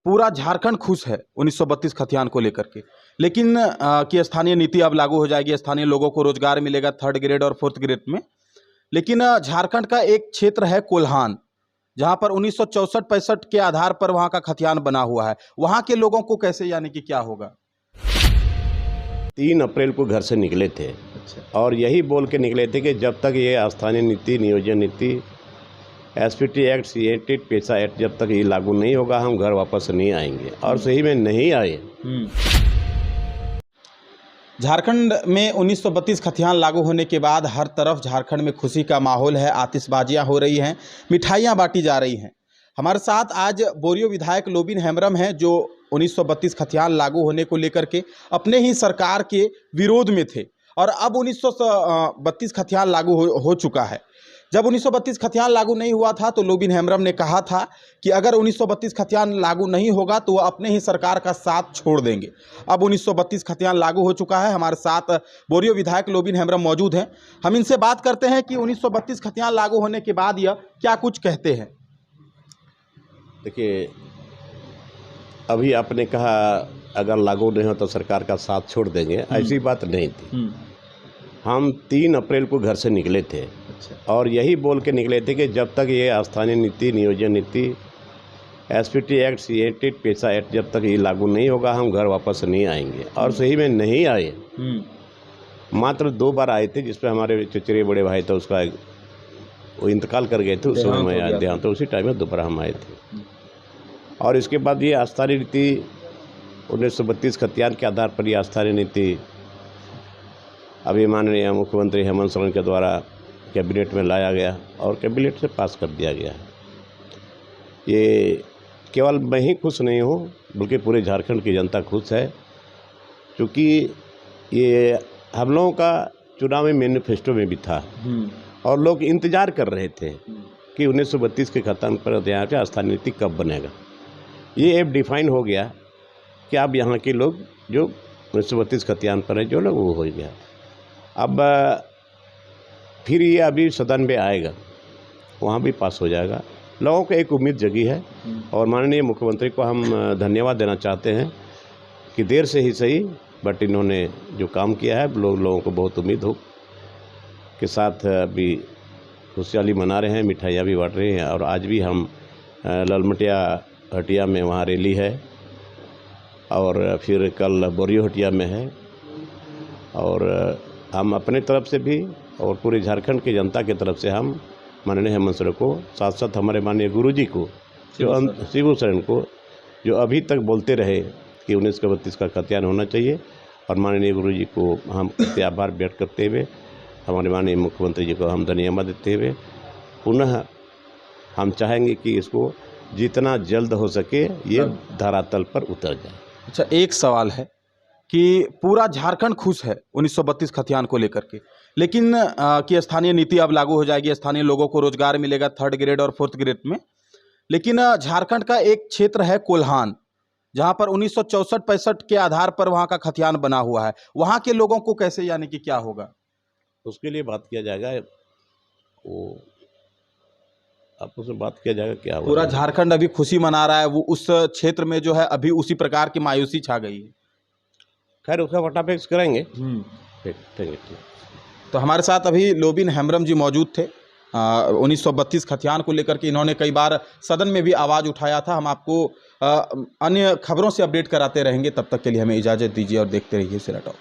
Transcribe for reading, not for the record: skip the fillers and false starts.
पूरा झारखंड खुश है 1932 खतियान को लेकर के, लेकिन कि स्थानीय नीति अब लागू हो जाएगी, स्थानीय लोगों को रोजगार मिलेगा 3rd ग्रेड और 4th ग्रेड में। लेकिन झारखंड का एक क्षेत्र है कोल्हान, जहां पर 1964-65 के आधार पर वहां का खतियान बना हुआ है। वहां के लोगों को कैसे, यानी कि क्या होगा? 3 अप्रैल को घर से निकले थे। अच्छा। और यही बोल के निकले थे कि जब तक ये स्थानीय नीति, नियोजन नीति, एसपीटी एक्ट, सीएटी, पेशा एक्ट जब तक ये लागू नहीं होगा हम घर वापस नहीं आएंगे। और सही में नहीं आए। झारखंड में 1932 खतियान लागू होने के बाद हर तरफ झारखंड में खुशी का माहौल है, आतिशबाजियां हो रही हैं, मिठाइयां बांटी जा रही हैं। हमारे साथ आज बोरियो विधायक लोबिन हेम्ब्रम हैं, जो 1932 खतियान लागू होने को लेकर के अपने ही सरकार के विरोध में थे, और अब 1932 खतियान लागू हो चुका है। जब 1932 खतियान लागू नहीं हुआ था तो लोबिन हेम्ब्रम ने कहा था कि अगर 1932 खतियान लागू नहीं होगा तो वह अपने ही सरकार का साथ छोड़ देंगे। अब 1932 खतियान लागू हो चुका है। हमारे साथ बोरियो विधायक लोबिन हेम्ब्रम मौजूद हैं। हम इनसे बात करते हैं कि 1932 खतियान लागू होने के बाद यह क्या कुछ कहते हैं। देखिए, अभी आपने कहा अगर लागू नहीं हो तो सरकार का साथ छोड़ देंगे, ऐसी बात नहीं थी। हम 3 अप्रैल को घर से निकले थे। अच्छा। और यही बोल के निकले थे कि जब तक ये स्थानीय नीति, नियोजन नीति, एसपीटी एक्ट, सीएटी, पेशा एक्ट जब तक ये लागू नहीं होगा हम घर वापस नहीं आएंगे। और सही में नहीं आए। मात्र 2 बार आए थे, जिसपे हमारे चचेरे बड़े भाई थे, उसका वो इंतकाल कर गए थे। उस समय मैं आया देहांत, तो उसी टाइम में दोबारा हम आए थे। और इसके बाद ये स्थानीय नीति 1932 खतियान के आधार पर ये स्थानीय नीति अभी माननीय मुख्यमंत्री हेमंत सोरेन के द्वारा कैबिनेट में लाया गया और कैबिनेट से पास कर दिया गया। ये केवल मैं ही खुश नहीं हूँ, बल्कि पूरे झारखंड की जनता खुश है, क्योंकि ये हम लोगों का चुनावी मैनिफेस्टो में भी था। और लोग इंतज़ार कर रहे थे कि 1932 के खत्म पर यहाँ पे स्थानीय नीति कब बनेगा। ये अब डिफाइन हो गया कि अब यहाँ के लोग जो 1932 खतियान पर है जो लोग, वो हो गया। अब फिर ये अभी सदन में आएगा, वहाँ भी पास हो जाएगा। लोगों को एक उम्मीद जगी है और माननीय मुख्यमंत्री को हम धन्यवाद देना चाहते हैं कि देर से ही सही, बट इन्होंने जो काम किया है लोगों को बहुत उम्मीद हो के साथ अभी खुशहाली मना रहे हैं, मिठाइयाँ भी बांट रहे हैं। और आज भी हम ललमटिया हटिया में वहाँ रैली है, और फिर कल बोरियो हटिया में है। और हम अपने तरफ से भी और पूरे झारखंड की जनता की तरफ से हम माननीय हेमंत सोरेन को, साथ साथ हमारे माननीय गुरुजी को, जो शिबू सोरेन को, जो अभी तक बोलते रहे कि 1932 का खतियान होना चाहिए, और माननीय गुरुजी को हम आभार व्यक्त करते हुए हमारे माननीय मुख्यमंत्री जी को हम धन्यवाद देते हुए पुनः हम चाहेंगे कि इसको जितना जल्द हो सके ये धरातल पर उतर जाए। अच्छा, एक सवाल है कि पूरा झारखंड खुश है 1932 खतियान को लेकर के, लेकिन कि स्थानीय नीति अब लागू हो जाएगी, स्थानीय लोगों को रोजगार मिलेगा 3rd ग्रेड और 4th ग्रेड में। लेकिन झारखंड का एक क्षेत्र है कोल्हान, जहां पर 1964-65 के आधार पर वहां का खतियान बना हुआ है। वहां के लोगों को कैसे, यानी कि क्या होगा? उसके लिए बात किया जाएगा, वो आपस में बात किया जाएगा क्या होगा। पूरा झारखंड अभी खुशी मना रहा है, वो उस क्षेत्र में जो है अभी उसी प्रकार की मायूसी छा गई है। खैर उसका वटाफिक्स करेंगे। ठीक। तो हमारे साथ अभी लोबिन हेम्ब्रम जी मौजूद थे। 1932 खतियान को लेकर के इन्होंने कई बार सदन में भी आवाज़ उठाया था। हम आपको अन्य खबरों से अपडेट कराते रहेंगे। तब तक के लिए हमें इजाज़त दीजिए और देखते रहिए सिरा टॉक।